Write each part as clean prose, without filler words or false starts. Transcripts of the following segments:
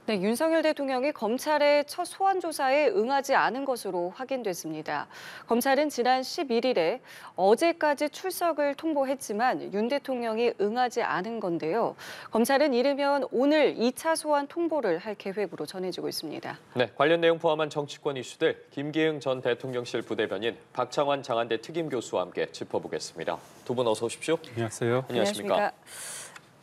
네, 윤석열 대통령이 검찰의 첫 소환 조사에 응하지 않은 것으로 확인됐습니다. 검찰은 지난 11일에 어제까지 출석을 통보했지만 윤 대통령이 응하지 않은 건데요. 검찰은 이르면 오늘 2차 소환 통보를 할 계획으로 전해지고 있습니다. 네, 관련 내용 포함한 정치권 이슈들 김기흥 전 대통령실 부대변인 박창환 장한대 특임교수와 함께 짚어보겠습니다. 두 분 어서 오십시오. 안녕하세요. 안녕하십니까?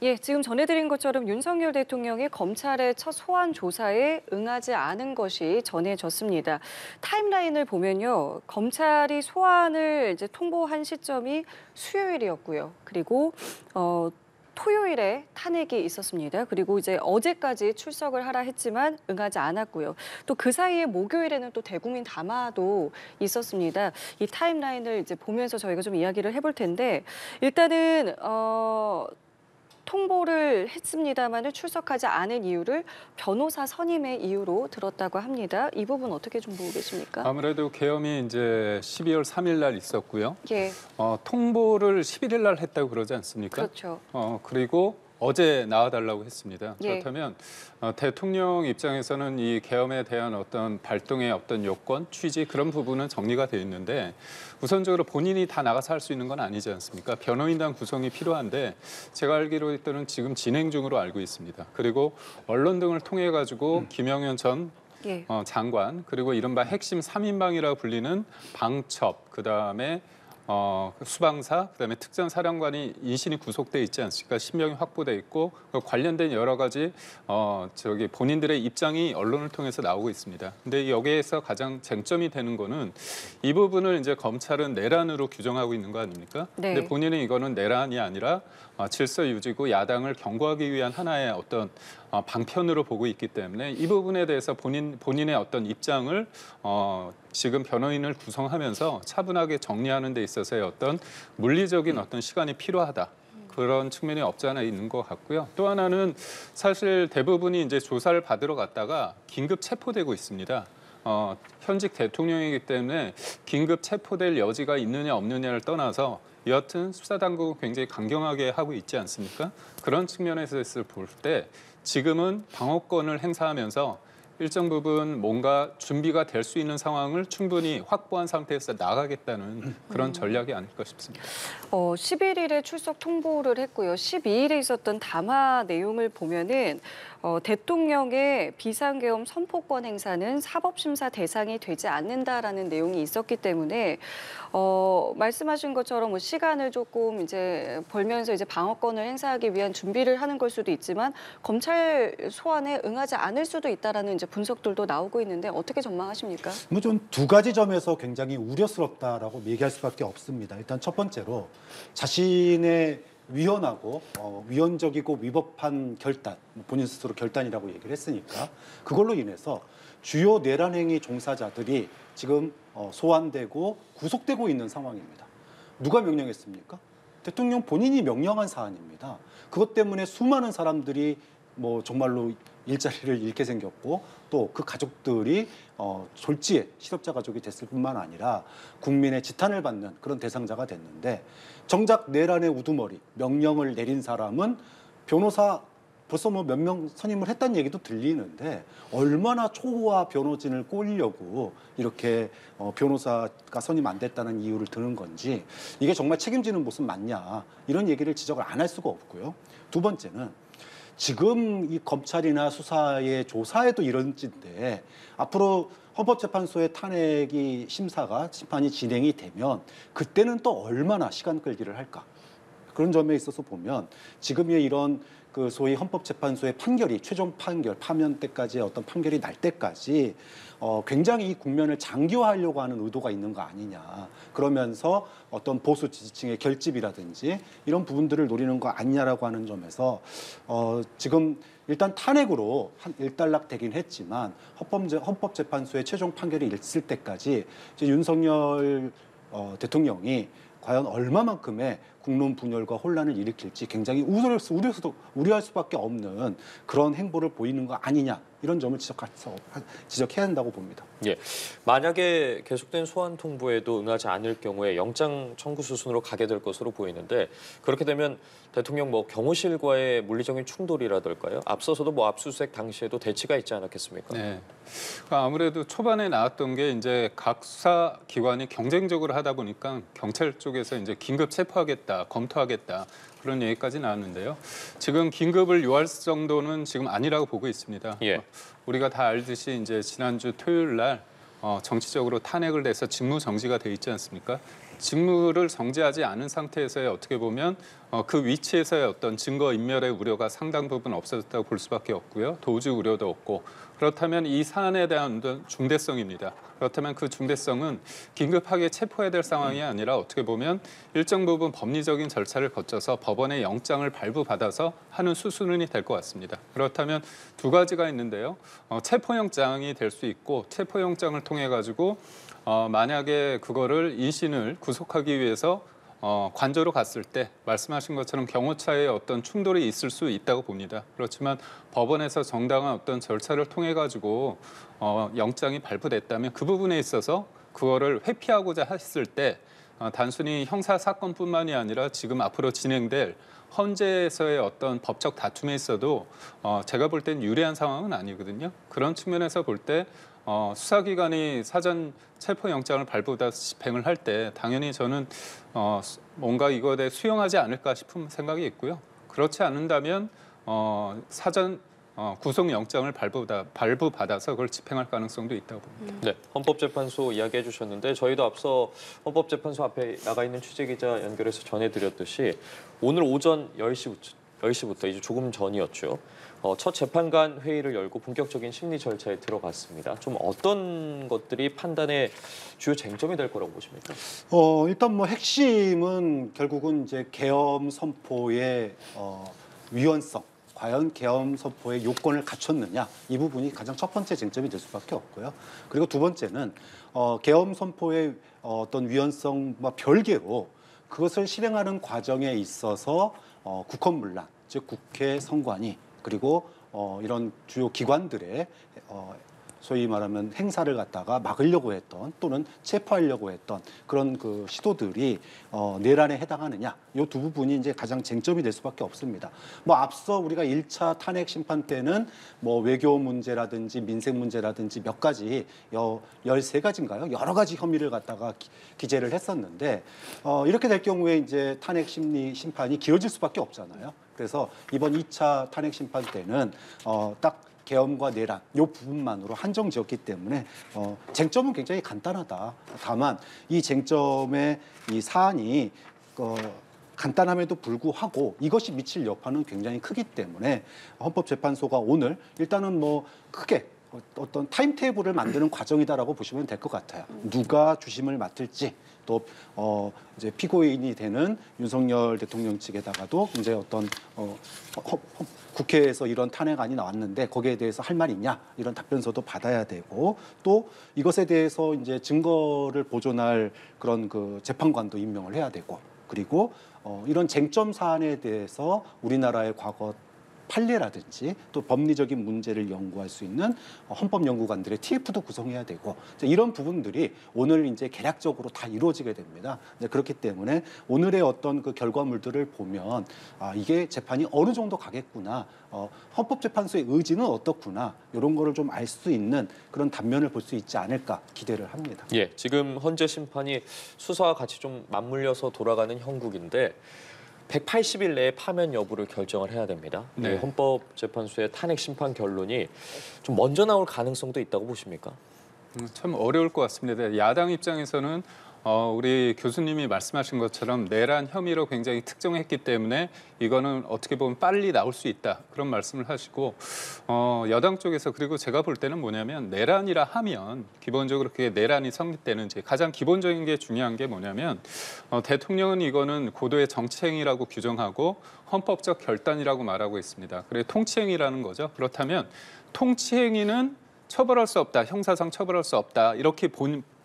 예, 지금 전해드린 것처럼 윤석열 대통령이 검찰의 첫 소환 조사에 응하지 않은 것이 전해졌습니다. 타임라인을 보면요, 검찰이 소환을 이제 통보한 시점이 수요일이었고요. 그리고 토요일에 탄핵이 있었습니다. 그리고 이제 어제까지 출석을 하라 했지만 응하지 않았고요. 또 그 사이에 목요일에는 또 대국민 담화도 있었습니다. 이 타임라인을 이제 보면서 저희가 좀 이야기를 해볼 텐데 일단은 통보를 했습니다만 출석하지 않은 이유를 변호사 선임의 이유로 들었다고 합니다. 이 부분 어떻게 좀 보고 계십니까? 아무래도 계엄이 이제 12월 3일 날 있었고요. 예. 통보를 11일 날 했다고 그러지 않습니까? 그렇죠. 그리고 어제 나와달라고 했습니다. 예. 그렇다면 대통령 입장에서는 이 계엄에 대한 어떤 발동의 어떤 요건, 취지 그런 부분은 정리가 돼 있는데 우선적으로 본인이 다 나가서 할 수 있는 건 아니지 않습니까? 변호인단 구성이 필요한데 제가 알기로 있다는 지금 진행 중으로 알고 있습니다. 그리고 언론 등을 통해 가지고 김영현 전 예. 장관 그리고 이른바 핵심 3인방이라고 불리는 방첩 그다음에 수방사, 그다음에 특전사령관이 인신이 구속돼 있지 않습니까? 신병이 확보돼 있고 관련된 여러 가지 본인들의 입장이 언론을 통해서 나오고 있습니다. 근데 여기에서 가장 쟁점이 되는 거는 이 부분을 이제 검찰은 내란으로 규정하고 있는 거 아닙니까? 네. 근데 본인은 이거는 내란이 아니라 질서 유지고 야당을 경고하기 위한 하나의 어떤 방편으로 보고 있기 때문에 이 부분에 대해서 본인의 어떤 입장을 지금 변호인을 구성하면서 차분하게 정리하는 데 있어서의 어떤 물리적인 어떤 시간이 필요하다. 그런 측면이 없지 않아 있는 것 같고요. 또 하나는 사실 대부분이 이제 조사를 받으러 갔다가 긴급 체포되고 있습니다. 현직 대통령이기 때문에 긴급 체포될 여지가 있느냐 없느냐를 떠나서 여하튼 수사당국은 굉장히 강경하게 하고 있지 않습니까? 그런 측면에서 볼 때 지금은 방어권을 행사하면서 일정 부분 뭔가 준비가 될 수 있는 상황을 충분히 확보한 상태에서 나가겠다는 그런 전략이 아닐까 싶습니다. 11일에 출석 통보를 했고요. 12일에 있었던 담화 내용을 보면은 대통령의 비상계엄 선포권 행사는 사법심사 대상이 되지 않는다라는 내용이 있었기 때문에 말씀하신 것처럼 뭐 시간을 조금 이제 벌면서 이제 방어권을 행사하기 위한 준비를 하는 걸 수도 있지만 검찰 소환에 응하지 않을 수도 있다라는 이제 분석들도 나오고 있는데 어떻게 전망하십니까? 뭐 좀 두 가지 점에서 굉장히 우려스럽다라고 얘기할 수밖에 없습니다. 일단 첫 번째로 자신의 위헌하고 위헌적이고 위법한 결단, 본인 스스로 결단이라고 얘기를 했으니까 그걸로 인해서 주요 내란 행위 종사자들이 지금 소환되고 구속되고 있는 상황입니다. 누가 명령했습니까? 대통령 본인이 명령한 사안입니다. 그것 때문에 수많은 사람들이 뭐 정말로 일자리를 잃게 생겼고 또 그 가족들이 졸지에 실업자 가족이 됐을 뿐만 아니라 국민의 지탄을 받는 그런 대상자가 됐는데 정작 내란의 우두머리 명령을 내린 사람은 변호사 벌써 뭐 몇 명 선임을 했다는 얘기도 들리는데 얼마나 초호화 변호진을 꼬이려고 이렇게 변호사가 선임 안 됐다는 이유를 드는 건지 이게 정말 책임지는 모습 맞냐 이런 얘기를 지적을 안 할 수가 없고요. 두 번째는 지금 이 검찰이나 수사의 조사에도 이런 찐데 앞으로 헌법재판소의 탄핵이 심판이 진행이 되면 그때는 또 얼마나 시간 끌기를 할까? 그런 점에 있어서 보면 지금의 이런 그 소위 헌법재판소의 판결이 최종 판결 파면 때까지의 어떤 판결이 날 때까지 굉장히 이 국면을 장기화하려고 하는 의도가 있는 거 아니냐. 그러면서 어떤 보수 지지층의 결집이라든지 이런 부분들을 노리는 거 아니냐라고 하는 점에서 지금 일단 탄핵으로 일단락 되긴 했지만 헌법재판소의 최종 판결이 있을 때까지 이제 윤석열 대통령이 과연 얼마만큼의 국론 분열과 혼란을 일으킬지 굉장히 우려할 수밖에 없는 그런 행보를 보이는 거 아니냐 이런 점을 지적해야 한다고 봅니다. 예, 만약에 계속된 소환 통보에도 응하지 않을 경우에 영장 청구 수순으로 가게 될 것으로 보이는데 그렇게 되면 대통령 경호실과의 물리적인 충돌이라든가요. 앞서서도 압수수색 당시에도 대치가 있지 않았겠습니까? 네. 아무래도 초반에 나왔던 게 이제 각 수사 기관이 경쟁적으로 하다 보니까 경찰 쪽에서 이제 긴급 체포하겠다, 검토하겠다 그런 얘기까지 나왔는데요. 지금 긴급을 요할 정도는 지금 아니라고 보고 있습니다. 예. 우리가 다 알듯이 이제 지난주 토요일 날 정치적으로 탄핵을 돼서 직무 정지가 돼 있지 않습니까? 직무를 정지하지 않은 상태에서의 어떻게 보면 그 위치에서의 어떤 증거 인멸의 우려가 상당 부분 없어졌다고 볼 수밖에 없고요. 도주 우려도 없고 그렇다면 이 사안에 대한 중대성입니다. 그렇다면 그 중대성은 긴급하게 체포해야 될 상황이 아니라 어떻게 보면 일정 부분 법리적인 절차를 거쳐서 법원의 영장을 발부받아서 하는 수순이 될 것 같습니다. 그렇다면 두 가지가 있는데요. 체포영장이 될 수 있고 체포영장을 통해 가지고 만약에 그거를 이신을 구속하기 위해서 관저로 갔을 때 말씀하신 것처럼 경호차에 어떤 충돌이 있을 수 있다고 봅니다. 그렇지만 법원에서 정당한 어떤 절차를 통해 가지고 영장이 발부됐다면 그 부분에 있어서 그거를 회피하고자 했을 때 단순히 형사 사건뿐만이 아니라 지금 앞으로 진행될 헌재에서의 어떤 법적 다툼에 있어도 제가 볼 땐 유리한 상황은 아니거든요. 그런 측면에서 볼 때 수사기관이 사전 체포영장을 발부받아 집행을 할 때 당연히 저는 뭔가 이거에 대해 수용하지 않을까 싶은 생각이 있고요. 그렇지 않는다면 사전 구속영장을 발부받아서 그걸 집행할 가능성도 있다고 봅니다. 네, 헌법재판소 이야기해 주셨는데 저희도 앞서 헌법재판소 앞에 나가 있는 취재기자 연결해서 전해드렸듯이 오늘 오전 10시부터 이제 조금 전이었죠. 첫 재판관 회의를 열고 본격적인 심리 절차에 들어갔습니다. 좀 어떤 것들이 판단의 주요 쟁점이 될 거라고 보십니까? 일단 핵심은 결국은 이제 계엄 선포의 위헌성, 과연 계엄 선포의 요건을 갖췄느냐 이 부분이 가장 첫 번째 쟁점이 될 수밖에 없고요. 그리고 두 번째는 계엄 선포의 어떤 위헌성과 별개로 그것을 실행하는 과정에 있어서 국헌문란, 즉 국회 선관위 그리고 이런 주요 기관들의 소위 말하면 행사를 갖다가 막으려고 했던 또는 체포하려고 했던 그런 그 시도들이 내란에 해당하느냐 이 두 부분이 이제 가장 쟁점이 될 수밖에 없습니다. 앞서 우리가 1차 탄핵 심판 때는 외교 문제라든지 민생 문제라든지 몇 가지 13가지인가요? 여러 가지 혐의를 갖다가 기재를 했었는데 이렇게 될 경우에 이제 탄핵 심판이 길어질 수밖에 없잖아요. 그래서 이번 2차 탄핵 심판 때는 딱 계엄과 내란 이 부분만으로 한정 지었기 때문에 쟁점은 굉장히 간단하다. 다만 이 쟁점의 이 사안이 간단함에도 불구하고 이것이 미칠 여파는 굉장히 크기 때문에 헌법재판소가 오늘 일단은 크게 어떤 타임테이블을 만드는 과정이다라고 보시면 될 것 같아요. 누가 주심을 맡을지 또 이제 피고인이 되는 윤석열 대통령 측에다가도 이제 어떤 국회에서 이런 탄핵안이 나왔는데 거기에 대해서 할 말 있냐 이런 답변서도 받아야 되고 또 이것에 대해서 이제 증거를 보존할 그런 그 재판관도 임명을 해야 되고 그리고 이런 쟁점 사안에 대해서 우리나라의 과거 판례라든지 또 법리적인 문제를 연구할 수 있는 헌법연구관들의 TF도 구성해야 되고 이런 부분들이 오늘 이제 개략적으로 다 이루어지게 됩니다. 그렇기 때문에 오늘의 어떤 그 결과물들을 보면 이게 재판이 어느 정도 가겠구나, 헌법재판소의 의지는 어떻구나 이런 거를 좀 알 수 있는 그런 단면을 볼 수 있지 않을까 기대를 합니다. 예, 지금 헌재 심판이 수사와 같이 좀 맞물려서 돌아가는 형국인데 180일 내에 파면 여부를 결정을 해야 됩니다. 네. 헌법재판소의 탄핵 심판 결론이 좀 먼저 나올 가능성도 있다고 보십니까? 참 어려울 것 같습니다. 야당 입장에서는 우리 교수님이 말씀하신 것처럼 내란 혐의로 굉장히 특정했기 때문에 이거는 어떻게 보면 빨리 나올 수 있다 그런 말씀을 하시고 여당 쪽에서 그리고 제가 볼 때는 뭐냐면 내란이라 하면 기본적으로 그게 내란이 성립되는지 가장 기본적인 게 중요한 게 뭐냐면 대통령은 이거는 고도의 정치행위라고 규정하고 헌법적 결단이라고 말하고 있습니다. 그래 통치행위라는 거죠. 그렇다면 통치행위는 처벌할 수 없다, 형사상 처벌할 수 없다 이렇게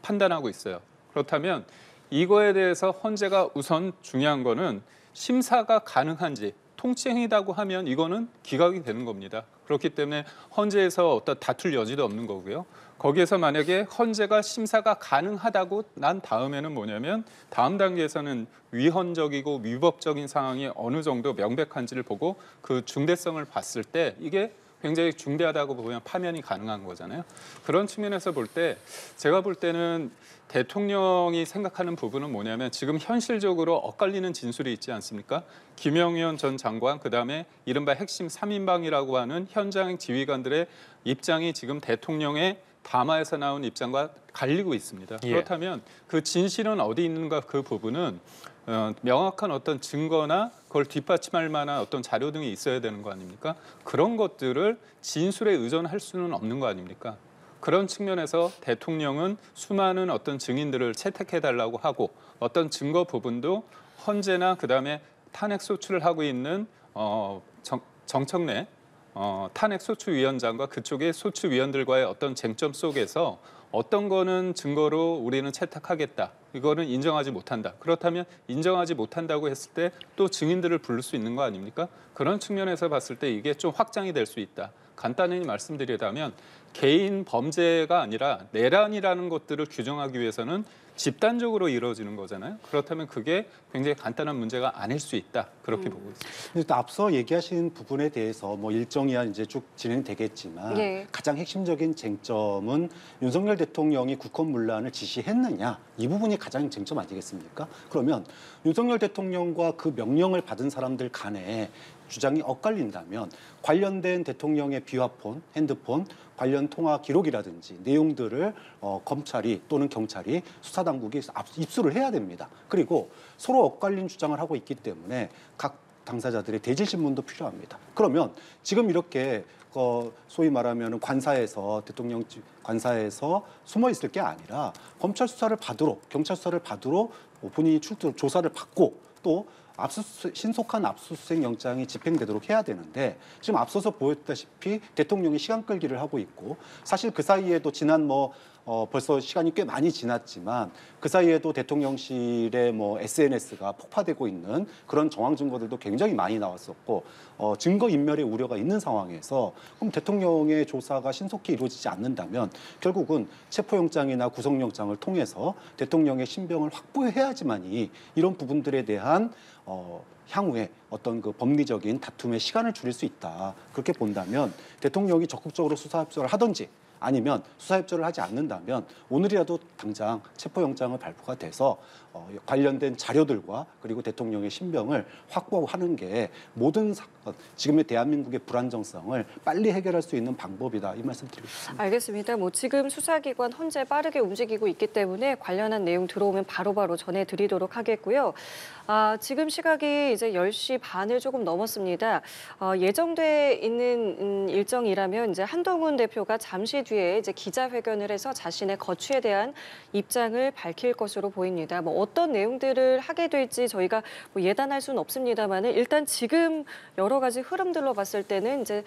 판단하고 있어요. 그렇다면 이거에 대해서 헌재가 우선 중요한 거는 심사가 가능한지 통치행위라고 하면 이거는 기각이 되는 겁니다. 그렇기 때문에 헌재에서 어떤 다툴 여지도 없는 거고요. 거기에서 만약에 헌재가 심사가 가능하다고 난 다음에는 뭐냐면 다음 단계에서는 위헌적이고 위법적인 상황이 어느 정도 명백한지를 보고 그 중대성을 봤을 때 이게 굉장히 중대하다고 보면 파면이 가능한 거잖아요. 그런 측면에서 볼 때 제가 볼 때는 대통령이 생각하는 부분은 뭐냐면 지금 현실적으로 엇갈리는 진술이 있지 않습니까? 김영현 전 장관, 그다음에 이른바 핵심 3인방이라고 하는 현장 지휘관들의 입장이 지금 대통령의 담화에서 나온 입장과 갈리고 있습니다. 예. 그렇다면 그 진실은 어디 있는가 그 부분은 명확한 어떤 증거나 그걸 뒷받침할 만한 어떤 자료 등이 있어야 되는 거 아닙니까? 그런 것들을 진술에 의존할 수는 없는 거 아닙니까? 그런 측면에서 대통령은 수많은 어떤 증인들을 채택해달라고 하고 어떤 증거 부분도 헌재나 그다음에 탄핵 소추를 하고 있는 정청래 탄핵소추위원장과 그쪽의 소추위원들과의 어떤 쟁점 속에서 어떤 거는 증거로 우리는 채택하겠다. 이거는 인정하지 못한다. 그렇다면 인정하지 못한다고 했을 때 또 증인들을 부를 수 있는 거 아닙니까? 그런 측면에서 봤을 때 이게 좀 확장이 될 수 있다. 간단히 말씀드리자면 개인 범죄가 아니라 내란이라는 것들을 규정하기 위해서는 집단적으로 이루어지는 거잖아요. 그렇다면 그게 굉장히 간단한 문제가 아닐 수 있다. 그렇게 보고 있습니다. 일단 앞서 얘기하신 부분에 대해서 뭐 일정이야 이제 쭉 진행되겠지만 예. 가장 핵심적인 쟁점은 윤석열 대통령이 국헌문란을 지시했느냐 이 부분이 가장 쟁점 아니겠습니까? 그러면 윤석열 대통령과 그 명령을 받은 사람들 간에 주장이 엇갈린다면 관련된 대통령의 비화폰, 핸드폰, 관련 통화 기록이라든지 내용들을 검찰이 또는 경찰이 수사당국이 입수를 해야 됩니다. 그리고 서로 엇갈린 주장을 하고 있기 때문에 각 당사자들의 대질신문도 필요합니다. 그러면 지금 이렇게 소위 말하면 관사에서 대통령 관사에서 숨어 있을 게 아니라 검찰 수사를 받으러 경찰 수사를 받으러 본인이 출두 조사를 받고 또 신속한 압수수색 영장이 집행되도록 해야 되는데 지금 앞서서 보였다시피 대통령이 시간 끌기를 하고 있고 사실 그 사이에도 지난 벌써 시간이 꽤 많이 지났지만 그 사이에도 대통령실의 SNS가 폭파되고 있는 그런 정황 증거들도 굉장히 많이 나왔었고 증거 인멸의 우려가 있는 상황에서 그럼 대통령의 조사가 신속히 이루어지지 않는다면 결국은 체포영장이나 구속영장을 통해서 대통령의 신병을 확보해야지만이 이런 부분들에 대한 향후에 어떤 그 법리적인 다툼의 시간을 줄일 수 있다. 그렇게 본다면 대통령이 적극적으로 수사 협조를 하든지 아니면 수사 협조를 하지 않는다면 오늘이라도 당장 체포영장을 발부가 돼서 관련된 자료들과 그리고 대통령의 신병을 확보하는 게 모든 사건, 지금의 대한민국의 불안정성을 빨리 해결할 수 있는 방법이다. 이 말씀 드리겠습니다. 알겠습니다. 지금 수사기관 헌재 빠르게 움직이고 있기 때문에 관련한 내용 들어오면 바로바로 전해드리도록 하겠고요. 지금 시각이 이제 10시 반을 조금 넘었습니다. 예정돼 있는 일정이라면 이제 한동훈 대표가 잠시 뒤에 이제 기자회견을 해서 자신의 거취에 대한 입장을 밝힐 것으로 보입니다. 어떤 내용들을 하게 될지 저희가 예단할 수는 없습니다만 일단 지금 여러 가지 흐름들로 봤을 때는 이제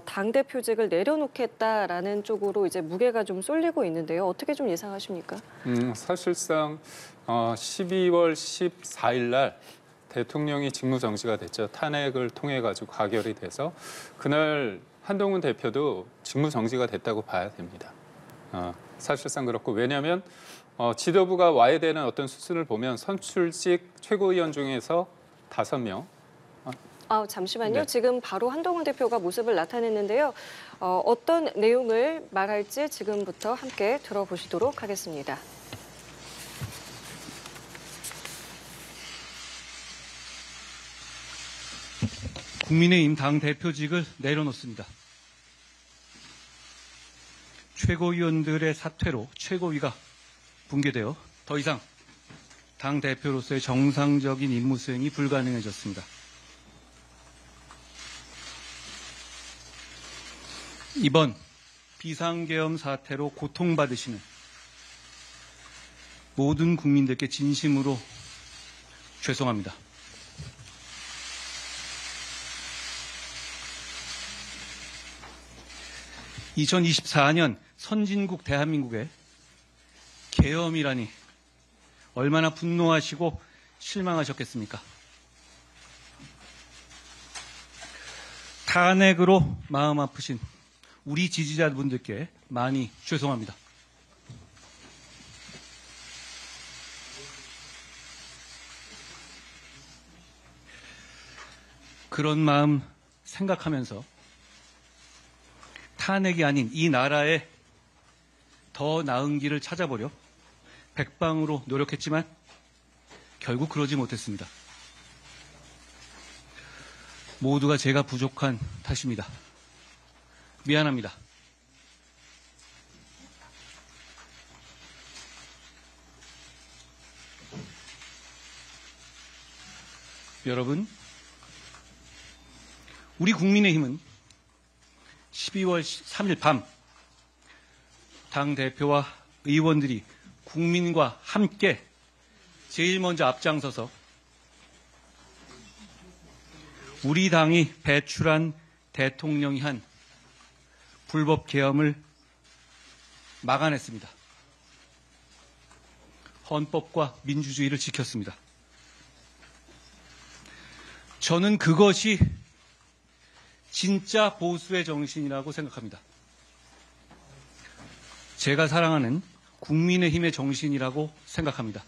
당 대표직을 내려놓겠다라는 쪽으로 이제 무게가 좀 쏠리고 있는데요. 어떻게 좀 예상하십니까? 사실상 12월 14일 날 대통령이 직무 정지가 됐죠. 탄핵을 통해 가지고 가결이 돼서 그날 한동훈 대표도 직무 정지가 됐다고 봐야 됩니다. 사실상 그렇고 왜냐하면 지도부가 와야 되는 어떤 수순을 보면 선출직 최고위원 중에서 5명. 잠시만요. 네. 지금 바로 한동훈 대표가 모습을 나타냈는데요. 어떤 내용을 말할지 지금부터 함께 들어보시도록 하겠습니다. 국민의힘 당 대표직을 내려놓습니다. 최고위원들의 사퇴로 최고위가 붕괴되어 더 이상 당 대표로서의 정상적인 임무 수행이 불가능해졌습니다. 이번 비상계엄 사태로 고통받으시는 모든 국민들께 진심으로 죄송합니다. (2024년) 선진국 대한민국의 계엄이라니 얼마나 분노하시고 실망하셨겠습니까? 탄핵으로 마음 아프신 우리 지지자분들께 많이 죄송합니다. 그런 마음 생각하면서 탄핵이 아닌 이 나라의 더 나은 길을 찾아보려 백방으로 노력했지만 결국 그러지 못했습니다. 모두가 제가 부족한 탓입니다. 미안합니다. 여러분, 우리 국민의힘은 12월 3일 밤 당대표와 의원들이 국민과 함께 제일 먼저 앞장서서 우리 당이 배출한 대통령이 한 불법 계엄을 막아냈습니다. 헌법과 민주주의를 지켰습니다. 저는 그것이 진짜 보수의 정신이라고 생각합니다. 제가 사랑하는 국민의힘의 정신이라고 생각합니다.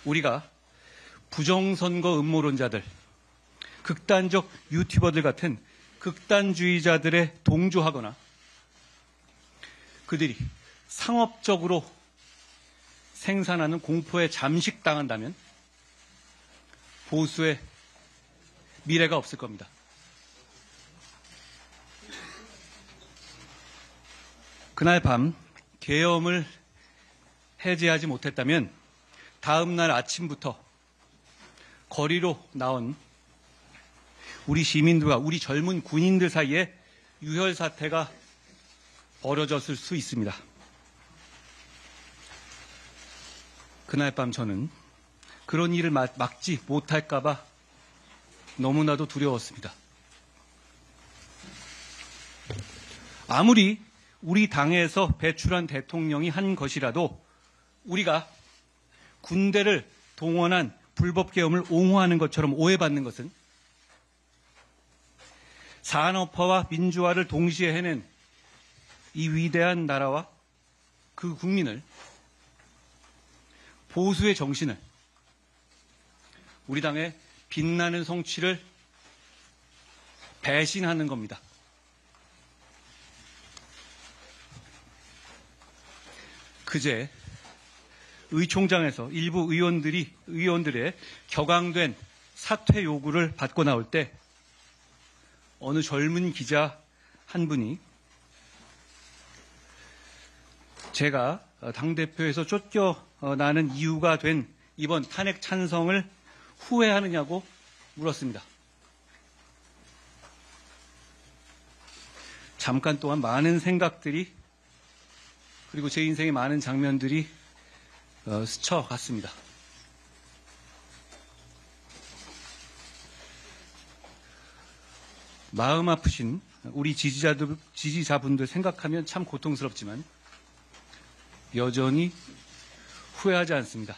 우리가 부정선거 음모론자들, 극단적 유튜버들 같은 극단주의자들에 동조하거나 그들이 상업적으로 생산하는 공포에 잠식당한다면 보수의 미래가 없을 겁니다. 그날 밤 계엄을 해제하지 못했다면 다음 날 아침부터 거리로 나온 우리 시민들과 우리 젊은 군인들 사이에 유혈 사태가 벌어졌을 수 있습니다. 그날 밤 저는 그런 일을 막지 못할까 봐 너무나도 두려웠습니다. 아무리 우리 당에서 배출한 대통령이 한 것이라도 우리가 군대를 동원한 불법 계엄을 옹호하는 것처럼 오해받는 것은 산업화와 민주화를 동시에 해낸 이 위대한 나라와 그 국민을, 보수의 정신을, 우리 당의 빛나는 성취를 배신하는 겁니다. 그제 의총장에서 일부 의원들의 격앙된 사퇴 요구를 받고 나올 때 어느 젊은 기자 한 분이 제가 당대표에서 쫓겨나는 이유가 된 이번 탄핵 찬성을 후회하느냐고 물었습니다. 잠깐 동안 많은 생각들이 그리고 제 인생의 많은 장면들이 스쳐갔습니다. 마음 아프신 우리 지지자분들 생각하면 참 고통스럽지만 여전히 후회하지 않습니다.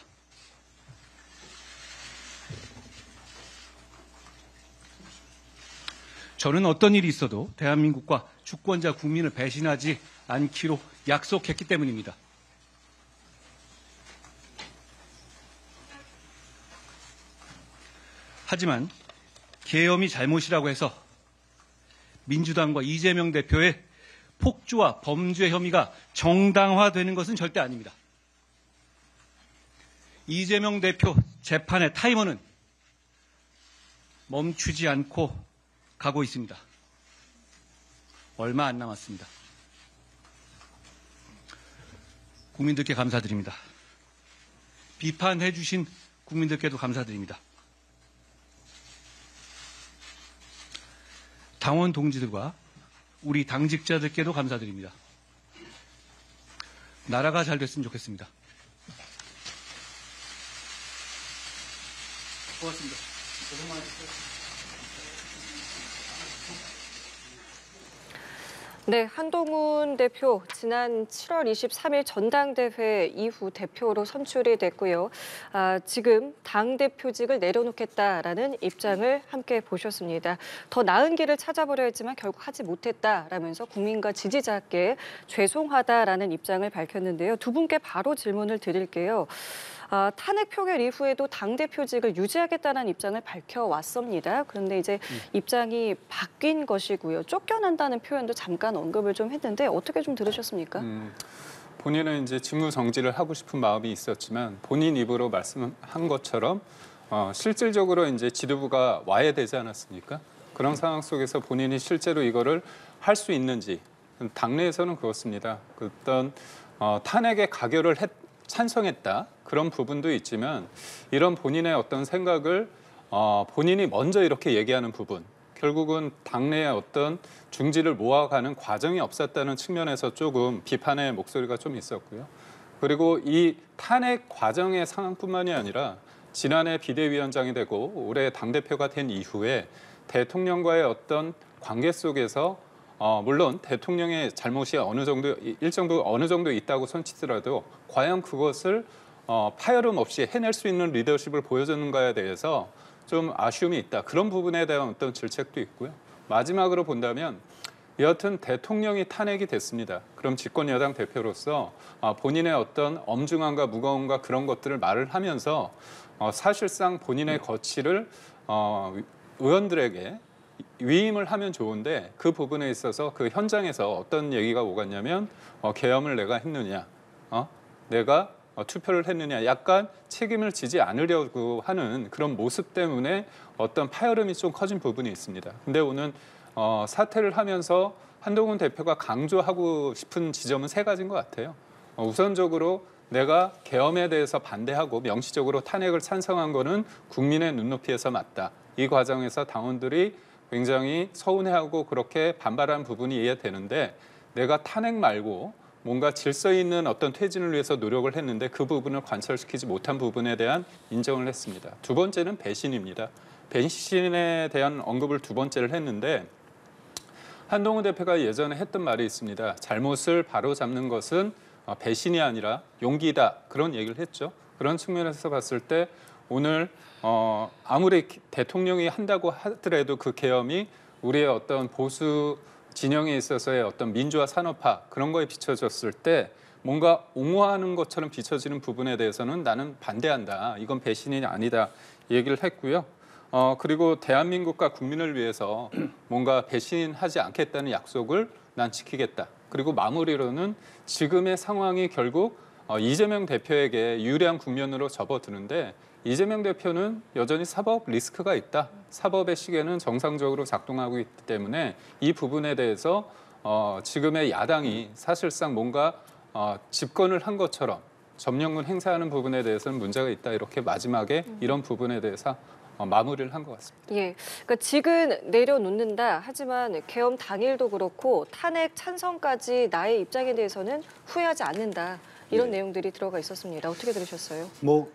저는 어떤 일이 있어도 대한민국과 주권자 국민을 배신하지 않기로 약속했기 때문입니다. 하지만 계엄이 잘못이라고 해서 민주당과 이재명 대표의 폭주와 범죄 혐의가 정당화되는 것은 절대 아닙니다. 이재명 대표 재판의 타이머는 멈추지 않고 가고 있습니다. 얼마 안 남았습니다. 국민들께 감사드립니다. 비판해 주신 국민들께도 감사드립니다. 당원 동지들과 우리 당직자들께도 감사드립니다. 나라가 잘 됐으면 좋겠습니다. 고맙습니다. 고생 많으셨어요. 네, 한동훈 대표 지난 7월 23일 전당대회 이후 대표로 선출이 됐고요. 지금 당대표직을 내려놓겠다라는 입장을 함께 보셨습니다. 더 나은 길을 찾아보려 했지만 결국 하지 못했다라면서 국민과 지지자께 죄송하다라는 입장을 밝혔는데요. 두 분께 바로 질문을 드릴게요. 탄핵 표결 이후에도 당대표직을 유지하겠다는 입장을 밝혀왔습니다. 그런데 이제 입장이 바뀐 것이고요. 쫓겨난다는 표현도 잠깐 언급을 좀 했는데 어떻게 좀 들으셨습니까? 본인은 이제 직무 정지를 하고 싶은 마음이 있었지만 본인 입으로 말씀한 것처럼 실질적으로 이제 지도부가 와야 되지 않았습니까? 그런 상황 속에서 본인이 실제로 이거를 할 수 있는지 당내에서는 그렇습니다. 어떤 탄핵에 가결을 찬성했다 그런 부분도 있지만 이런 본인의 어떤 생각을 본인이 먼저 이렇게 얘기하는 부분 결국은 당내의 어떤 중지를 모아가는 과정이 없었다는 측면에서 조금 비판의 목소리가 좀 있었고요. 그리고 이 탄핵 과정의 상황뿐만이 아니라 지난해 비대위원장이 되고 올해 당대표가 된 이후에 대통령과의 어떤 관계 속에서 물론 대통령의 잘못이 어느 정도 있다고 손치더라도 과연 그것을 파열음 없이 해낼 수 있는 리더십을 보여줬는가에 대해서 좀 아쉬움이 있다. 그런 부분에 대한 어떤 질책도 있고요. 마지막으로 본다면 여하튼 대통령이 탄핵이 됐습니다. 그럼 집권 여당 대표로서 본인의 어떤 엄중함과 무거움과 그런 것들을 말을 하면서 사실상 본인의 거취를 의원들에게 위임을 하면 좋은데 그 부분에 있어서 그 현장에서 어떤 얘기가 오갔냐면 계엄을 내가 했느냐, 내가 투표를 했느냐, 약간 책임을 지지 않으려고 하는 그런 모습 때문에 어떤 파열음이 좀 커진 부분이 있습니다. 근데 오늘 사퇴를 하면서 한동훈 대표가 강조하고 싶은 지점은 세 가지인 것 같아요. 우선적으로 내가 계엄에 대해서 반대하고 명시적으로 탄핵을 찬성한 거는 국민의 눈높이에서 맞다. 이 과정에서 당원들이 굉장히 서운해하고 그렇게 반발한 부분이 이해되는데 내가 탄핵 말고 뭔가 질서 있는 어떤 퇴진을 위해서 노력을 했는데 그 부분을 관철시키지 못한 부분에 대한 인정을 했습니다. 두 번째는 배신입니다. 배신에 대한 언급을 두 번째를 했는데 한동훈 대표가 예전에 했던 말이 있습니다. 잘못을 바로잡는 것은 배신이 아니라 용기다. 그런 얘기를 했죠. 그런 측면에서 봤을 때 오늘 아무리 대통령이 한다고 하더라도 그 계엄이 우리의 어떤 보수 진영에 있어서의 어떤 민주화 산업화 그런 거에 비춰졌을 때 뭔가 옹호하는 것처럼 비춰지는 부분에 대해서는 나는 반대한다. 이건 배신이 아니다. 얘기를 했고요. 그리고 대한민국과 국민을 위해서 뭔가 배신하지 않겠다는 약속을 난 지키겠다. 그리고 마무리로는 지금의 상황이 결국 이재명 대표에게 유리한 국면으로 접어드는데 이재명 대표는 여전히 사법 리스크가 있다. 사법의 시계는 정상적으로 작동하고 있기 때문에 이 부분에 대해서 지금의 야당이 사실상 뭔가 집권을 한 것처럼 점령군 행사하는 부분에 대해서는 문제가 있다. 이렇게 마지막에 이런 부분에 대해서 마무리를 한 것 같습니다. 예, 그러니까 직은 내려놓는다. 하지만 계엄 당일도 그렇고 탄핵 찬성까지 나의 입장에 대해서는 후회하지 않는다. 이런 내용들이 들어가 있었습니다. 어떻게 들으셨어요?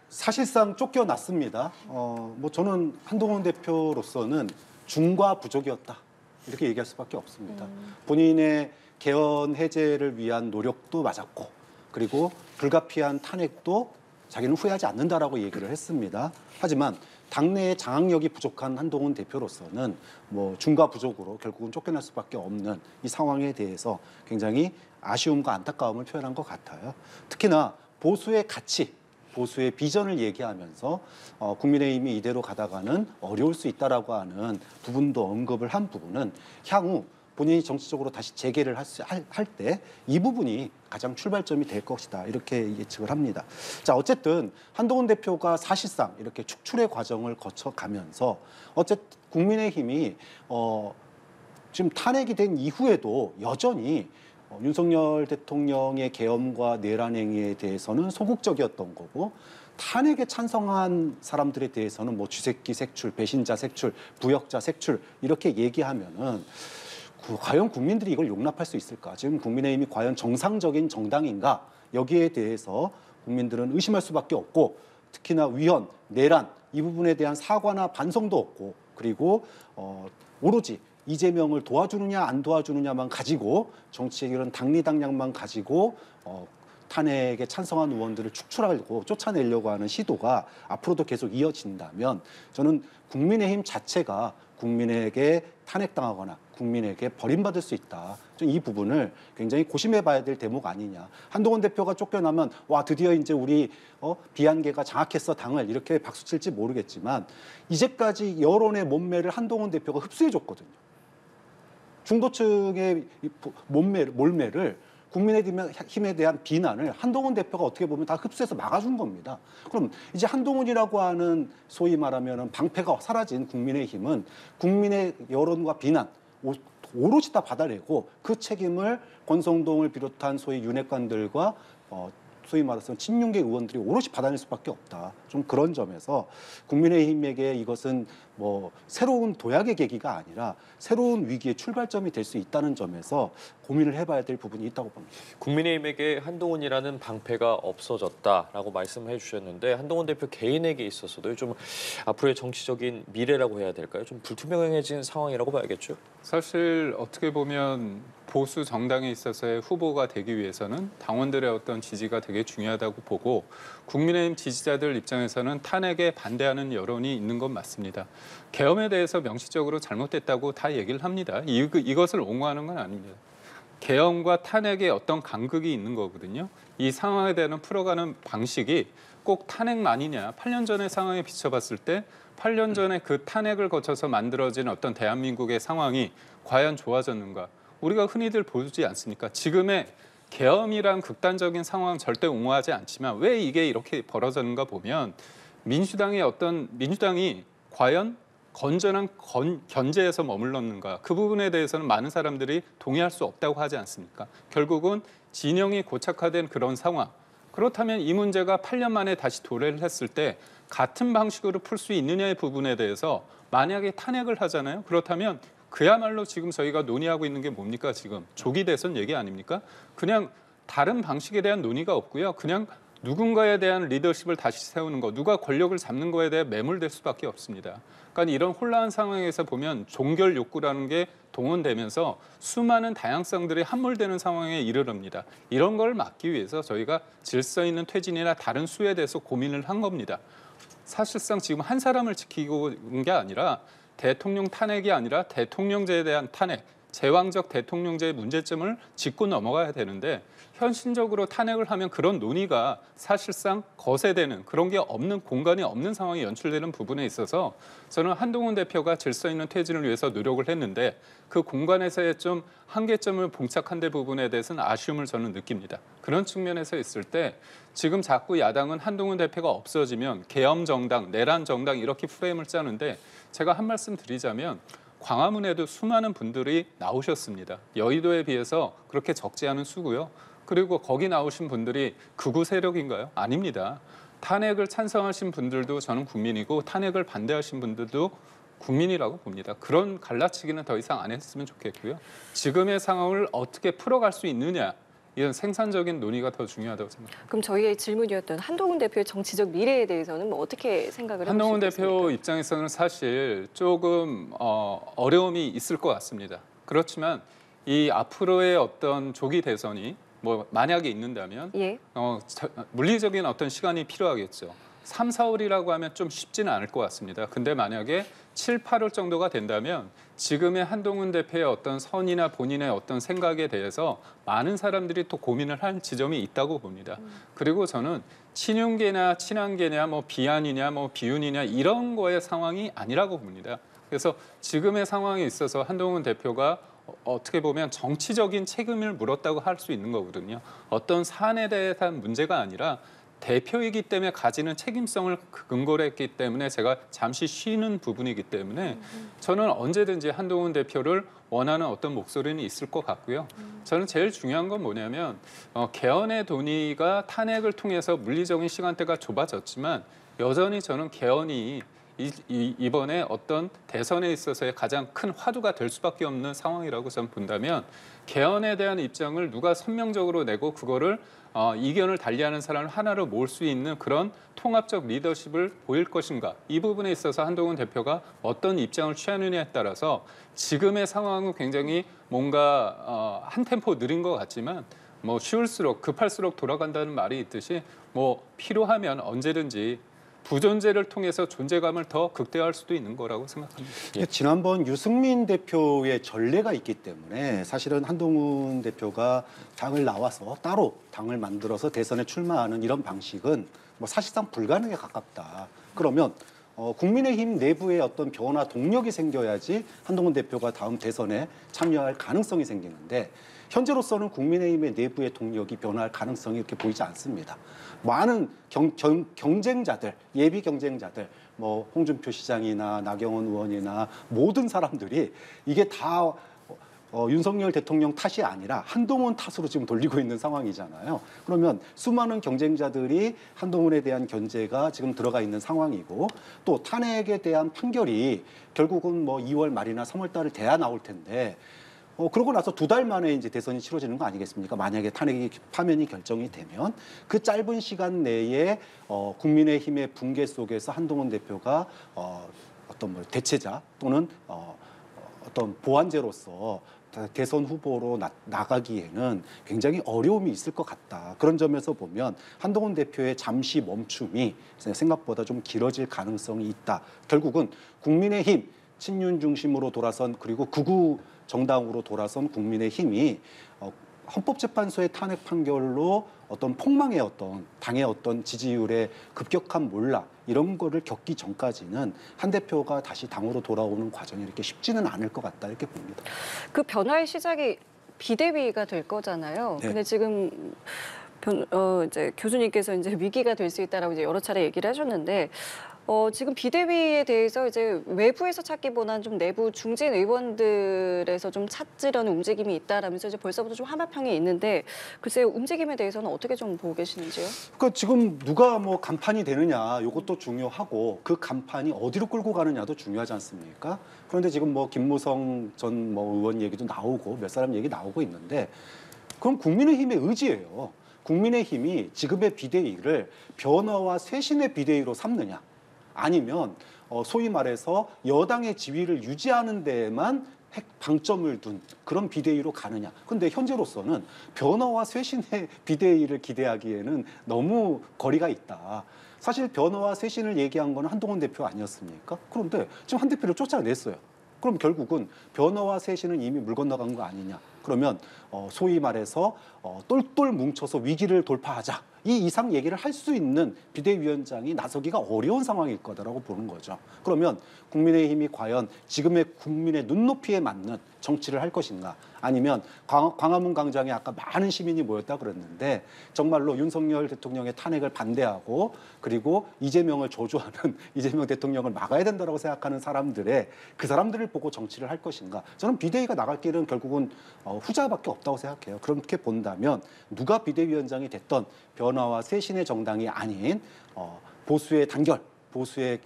사실상 쫓겨났습니다. 저는 한동훈 대표로서는 중과 부족이었다. 이렇게 얘기할 수밖에 없습니다. 본인의 개헌 해제를 위한 노력도 맞았고 그리고 불가피한 탄핵도 자기는 후회하지 않는다라고 얘기를 했습니다. 하지만 당내의 장악력이 부족한 한동훈 대표로서는 중과 부족으로 결국은 쫓겨날 수밖에 없는 이 상황에 대해서 굉장히 아쉬움과 안타까움을 표현한 것 같아요. 특히나 보수의 가치, 보수의 비전을 얘기하면서 국민의힘이 이대로 가다가는 어려울 수 있다라고 하는 부분도 언급을 한 부분은 향후 본인이 정치적으로 다시 재개를 할 때 이 부분이 가장 출발점이 될 것이다. 이렇게 예측을 합니다. 자, 어쨌든 한동훈 대표가 사실상 이렇게 축출의 과정을 거쳐가면서 어쨌든 국민의힘이 지금 탄핵이 된 이후에도 여전히 윤석열 대통령의 계엄과 내란 행위에 대해서는 소극적이었던 거고 탄핵에 찬성한 사람들에 대해서는 쥐새끼 색출, 배신자 색출, 부역자 색출 이렇게 얘기하면은 과연 국민들이 이걸 용납할 수 있을까? 지금 국민의힘이 과연 정상적인 정당인가? 여기에 대해서 국민들은 의심할 수밖에 없고 특히나 위헌, 내란 이 부분에 대한 사과나 반성도 없고 그리고 오로지 이재명을 도와주느냐 안 도와주느냐만 가지고 정치의 이런 당리당략만 가지고 탄핵에 찬성한 의원들을 축출하려고 쫓아내려고 하는 시도가 앞으로도 계속 이어진다면 저는 국민의힘 자체가 국민에게 탄핵당하거나 국민에게 버림받을 수 있다. 좀 이 부분을 굉장히 고심해봐야 될 대목 아니냐. 한동훈 대표가 쫓겨나면 와 드디어 이제 우리 비한계가 장악했어 당을 이렇게 박수칠지 모르겠지만 이제까지 여론의 몸매를 한동훈 대표가 흡수해줬거든요. 중도층의 몰매를 국민의힘에 대한 비난을 한동훈 대표가 어떻게 보면 다 흡수해서 막아준 겁니다. 그럼 이제 한동훈이라고 하는 소위 말하면 방패가 사라진 국민의힘은 국민의 여론과 비난 오롯이 다 받아내고 그 책임을 권성동을 비롯한 소위 윤핵관들과 소위 말해서 친윤계 의원들이 오롯이 받아낼 수밖에 없다. 좀 그런 점에서 국민의힘에게 이것은 뭐 새로운 도약의 계기가 아니라 새로운 위기의 출발점이 될 수 있다는 점에서 고민을 해봐야 될 부분이 있다고 봅니다. 국민의힘에게 한동훈이라는 방패가 없어졌다라고 말씀해 주셨는데 한동훈 대표 개인에게 있어서도 좀 앞으로의 정치적인 미래라고 해야 될까요? 좀 불투명해진 상황이라고 봐야겠죠? 사실 어떻게 보면 보수 정당에 있어서의 후보가 되기 위해서는 당원들의 어떤 지지가 되게 중요하다고 보고 국민의힘 지지자들 입장에서는 탄핵에 반대하는 여론이 있는 건 맞습니다. 계엄에 대해서 명시적으로 잘못됐다고 다 얘기를 합니다. 이것을 옹호하는 건 아닙니다. 계엄과 탄핵에 어떤 간극이 있는 거거든요. 이 상황에 대한 풀어가는 방식이 꼭 탄핵만이냐. 8년 전의 상황에 비춰봤을 때 8년 전에 그 탄핵을 거쳐서 만들어진 어떤 대한민국의 상황이 과연 좋아졌는가. 우리가 흔히들 보지 않습니까? 지금의 계엄이란 극단적인 상황 절대 옹호하지 않지만 왜 이게 이렇게 벌어졌는가 보면 민주당이 과연 건전한 견제에서 머물렀는가 그 부분에 대해서는 많은 사람들이 동의할 수 없다고 하지 않습니까? 결국은 진영이 고착화된 그런 상황. 그렇다면 이 문제가 8년 만에 다시 도래를 했을 때 같은 방식으로 풀 수 있느냐의 부분에 대해서 만약에 탄핵을 하잖아요. 그렇다면 그야말로 지금 저희가 논의하고 있는 게 뭡니까? 지금 조기 대선 얘기 아닙니까? 그냥 다른 방식에 대한 논의가 없고요. 그냥 누군가에 대한 리더십을 다시 세우는 거, 누가 권력을 잡는 거에 대해 매몰될 수밖에 없습니다. 그러니까 이런 혼란한 상황에서 보면 종결 욕구라는 게 동원되면서 수많은 다양성들이 함몰되는 상황에 이르릅니다. 이런 걸 막기 위해서 저희가 질서 있는 퇴진이나 다른 수에 대해서 고민을 한 겁니다. 사실상 지금 한 사람을 지키고 온 게 아니라 대통령 탄핵이 아니라 대통령제에 대한 탄핵, 제왕적 대통령제의 문제점을 짚고 넘어가야 되는데 현실적으로 탄핵을 하면 그런 논의가 사실상 거세되는 그런 게 없는 공간이 없는 상황이 연출되는 부분에 있어서 저는 한동훈 대표가 질서 있는 퇴진을 위해서 노력을 했는데 그 공간에서의 좀 한계점을 봉착한 데 부분에 대해서는 아쉬움을 저는 느낍니다. 그런 측면에서 있을 때 지금 자꾸 야당은 한동훈 대표가 없어지면 계엄 정당, 내란 정당 이렇게 프레임을 짜는데 제가 한 말씀 드리자면 광화문에도 수많은 분들이 나오셨습니다. 여의도에 비해서 그렇게 적지 않은 수고요. 그리고 거기 나오신 분들이 극우 세력인가요? 아닙니다. 탄핵을 찬성하신 분들도 저는 국민이고 탄핵을 반대하신 분들도 국민이라고 봅니다. 그런 갈라치기는 더 이상 안 했으면 좋겠고요. 지금의 상황을 어떻게 풀어갈 수 있느냐. 이런 생산적인 논의가 더 중요하다고 생각합니다. 그럼 저희의 질문이었던 한동훈 대표의 정치적 미래에 대해서는 뭐 어떻게 생각을 하고 한동훈 있습니까? 대표 입장에서는 사실 조금 어려움이 있을 것 같습니다. 그렇지만 이 앞으로의 어떤 조기 대선이 뭐 만약에 있는다면 예. 물리적인 어떤 시간이 필요하겠죠. 3, 4월이라고 하면 좀 쉽지는 않을 것 같습니다. 근데 만약에 7, 8월 정도가 된다면 지금의 한동훈 대표의 어떤 선이나 본인의 어떤 생각에 대해서 많은 사람들이 또 고민을 할 지점이 있다고 봅니다. 그리고 저는 친윤계나 친한계냐 뭐 비한이냐 뭐 비윤이냐 이런 거의 상황이 아니라고 봅니다. 그래서 지금의 상황에 있어서 한동훈 대표가 어떻게 보면 정치적인 책임을 물었다고 할 수 있는 거거든요. 어떤 사안에 대한 문제가 아니라 대표이기 때문에 가지는 책임성을 근거로 했기 때문에 제가 잠시 쉬는 부분이기 때문에 저는 언제든지 한동훈 대표를 원하는 어떤 목소리는 있을 것 같고요. 저는 제일 중요한 건 뭐냐면 개헌의 논의가 탄핵을 통해서 물리적인 시간대가 좁아졌지만 여전히 저는 개헌이 이번에 어떤 대선에 있어서의 가장 큰 화두가 될 수밖에 없는 상황이라고 저는 본다면 개헌에 대한 입장을 누가 선명적으로 내고 그거를 이견을 달리하는 사람을 하나로 모을 수 있는 그런 통합적 리더십을 보일 것인가. 이 부분에 있어서 한동훈 대표가 어떤 입장을 취하느냐에 따라서 지금의 상황은 굉장히 뭔가 한 템포 느린 것 같지만 뭐 쉬울수록 급할수록 돌아간다는 말이 있듯이 뭐 필요하면 언제든지 부존재를 통해서 존재감을 더 극대화할 수도 있는 거라고 생각합니다. 지난번 유승민 대표의 전례가 있기 때문에 사실은 한동훈 대표가 당을 나와서 따로 당을 만들어서 대선에 출마하는 이런 방식은 뭐 사실상 불가능에 가깝다. 그러면 국민의힘 내부의 어떤 변화 동력이 생겨야지 한동훈 대표가 다음 대선에 참여할 가능성이 생기는데 현재로서는 국민의힘의 내부의 동력이 변화할 가능성이 이렇게 보이지 않습니다. 많은 경쟁자들, 예비 경쟁자들, 뭐 홍준표 시장이나 나경원 의원이나 모든 사람들이 이게 다 윤석열 대통령 탓이 아니라 한동훈 탓으로 지금 돌리고 있는 상황이잖아요. 그러면 수많은 경쟁자들이 한동훈에 대한 견제가 지금 들어가 있는 상황이고 또 탄핵에 대한 판결이 결국은 뭐 2월 말이나 3월 달을 돼야 나올 텐데 그러고 나서 2달 만에 이제 대선이 치러지는 거 아니겠습니까? 만약에 탄핵이 파면이 결정이 되면 그 짧은 시간 내에 국민의힘의 붕괴 속에서 한동훈 대표가 어떤 뭐 대체자 또는 어떤 보완제로서 대선 후보로 나가기에는 굉장히 어려움이 있을 것 같다. 그런 점에서 보면 한동훈 대표의 잠시 멈춤이 생각보다 좀 길어질 가능성이 있다. 결국은 국민의힘 친윤 중심으로 돌아선 그리고 극우 정당으로 돌아선 국민의힘이 헌법재판소의 탄핵 판결로 어떤 폭망의 당의 어떤 지지율의 급격한 몰락 이런 거를 겪기 전까지는 한 대표가 다시 당으로 돌아오는 과정이 이렇게 쉽지는 않을 것 같다 이렇게 봅니다. 그 변화의 시작이 비대위가 될 거잖아요. 네. 근데 지금 이제 교수님께서 이제 위기가 될 수 있다라고 이제 여러 차례 얘기를 하셨는데 지금 비대위에 대해서 이제 외부에서 찾기보다는 좀 내부 중진 의원들에서 좀 찾으려는 움직임이 있다라면서 이제 벌써부터 좀 하마평이 있는데 글쎄 움직임에 대해서는 어떻게 좀 보고 계시는지요? 그러니까 지금 누가 뭐 간판이 되느냐 이것도 중요하고 그 간판이 어디로 끌고 가느냐도 중요하지 않습니까? 그런데 지금 뭐 김무성 전 뭐 의원 얘기도 나오고 몇 사람 얘기 나오고 있는데 그건 국민의힘의 의지예요. 국민의힘이 지금의 비대위를 변화와 쇄신의 비대위로 삼느냐 아니면 소위 말해서 여당의 지위를 유지하는 데에만 방점을 둔 그런 비대위로 가느냐. 그런데 현재로서는 변화와 쇄신의 비대위를 기대하기에는 너무 거리가 있다. 사실 변화와 쇄신을 얘기한 건 한동훈 대표 아니었습니까? 그런데 지금 한 대표를 쫓아냈어요. 그럼 결국은 변화와 쇄신은 이미 물 건너간 거 아니냐. 그러면 소위 말해서 똘똘 뭉쳐서 위기를 돌파하자. 이 이상 얘기를 할 수 있는 비대위원장이 나서기가 어려운 상황일 거다라고 보는 거죠. 그러면 국민의힘이 과연 지금의 국민의 눈높이에 맞는 정치를 할 것인가 아니면 광화문 광장에 아까 많은 시민이 모였다 그랬는데 정말로 윤석열 대통령의 탄핵을 반대하고 그리고 이재명을 조조하는 이재명 대통령을 막아야 된다고 생각하는 그 사람들을 보고 정치를 할 것인가. 저는 비대위가 나갈 길은 결국은 후자밖에 없다고 생각해요. 그렇게 본다면 누가 비대위원장이 됐던 변화와 쇄신의 정당이 아닌 보수의 단결, 보수의